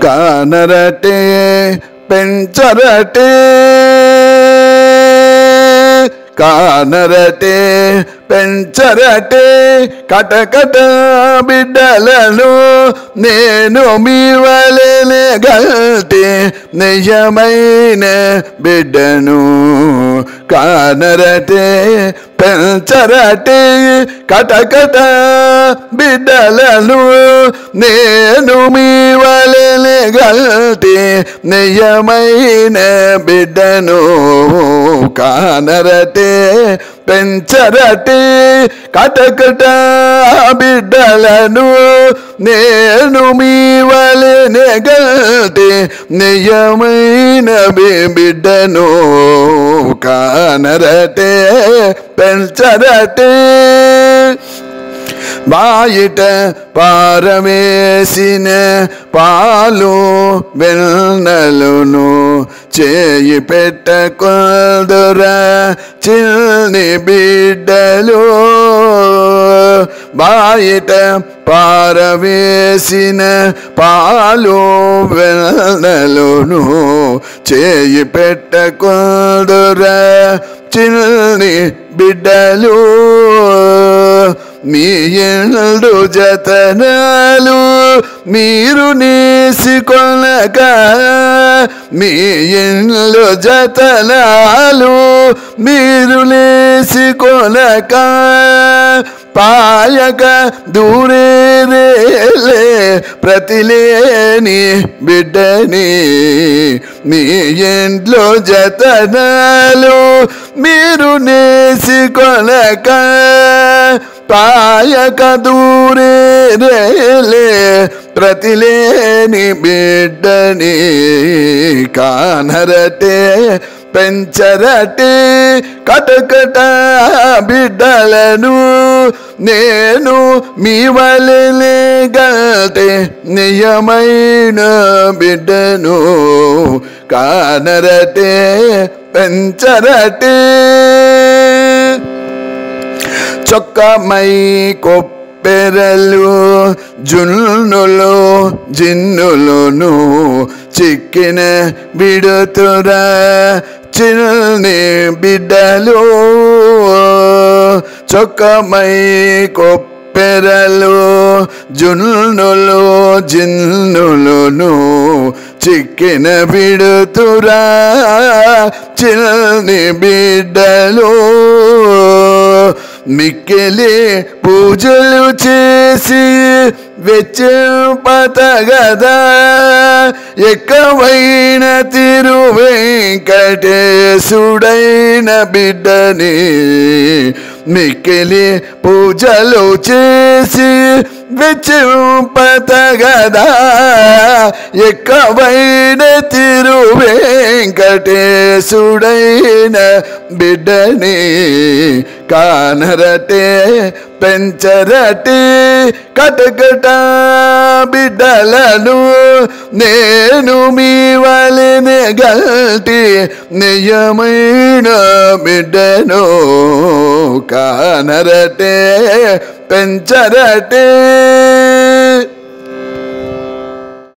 కానరటే పెంచరటే కానరటే పెంచరటే కటకట బిడ్డలను నేను మీ వలెనే గల్టి నిజమైన బిడ్డను కానరటే పెంచరటే కటకట బిడ్డలను నేను మీ వలెనే గల్టి నిజమైన బిడ్డను కానరటే పెంచరటే కటకట బిడ్డలను నేను మీ వలెనే గల్టి నిజమైన బిడ్డను కానరటే పెంచరటే బాయిట పారవేసిన పాలు వెన్నెలను చేయి పెట్టకొందురా చిన్ని బిడ్డలు బాయిట పారవేసిన పాలు వెన్నెలను చేయి పెట్టకొందురా చిన్ని బిడ్డలు మీ ఎండు జతనాలు మీరు నేసికొనక మీ ఎండు జతనాలు మీరు నేసికొనక పాయక దూరేలే ప్రతిలేని బిడ్డని మీ ఇంట్లో జతనాలు మీరు నేసికొనక పాయక దూరేలే ప్రతిలేని బిడ్డని కానరటే పెంచరటే కటకట బిడ్డలను నేను మీ వలెనే గల్టి నిజమైన బిడ్డను కానరటే పెంచరటే చొక్కమై కొప్పెరలు జున్నులు జిన్నులను చిక్కిన బిడుతురా చిన్ని బిడ్డలు చొక్కమై కొప్పెరలు జున్నులు జిన్నులను చిక్కిన బిడుతురా చిన్ని బిడ్డలు మిక్కిలి పూజలు చేసి వెచ్చింపతగదా ఎక్కువైన తిరువెంకటేశుడైన బిడ్డని మిక్కిలి పూజలు చేసి వెచ్చింపతగదా ఎక్కువైన తిరువెంకటేశుడైన బిడ్డని కానరటే పెంచరటే కటకట బిడ్డలను నేను మీ వలెనే గల్టి నిజమైన బిడ్డను కానరటే పెంచరటే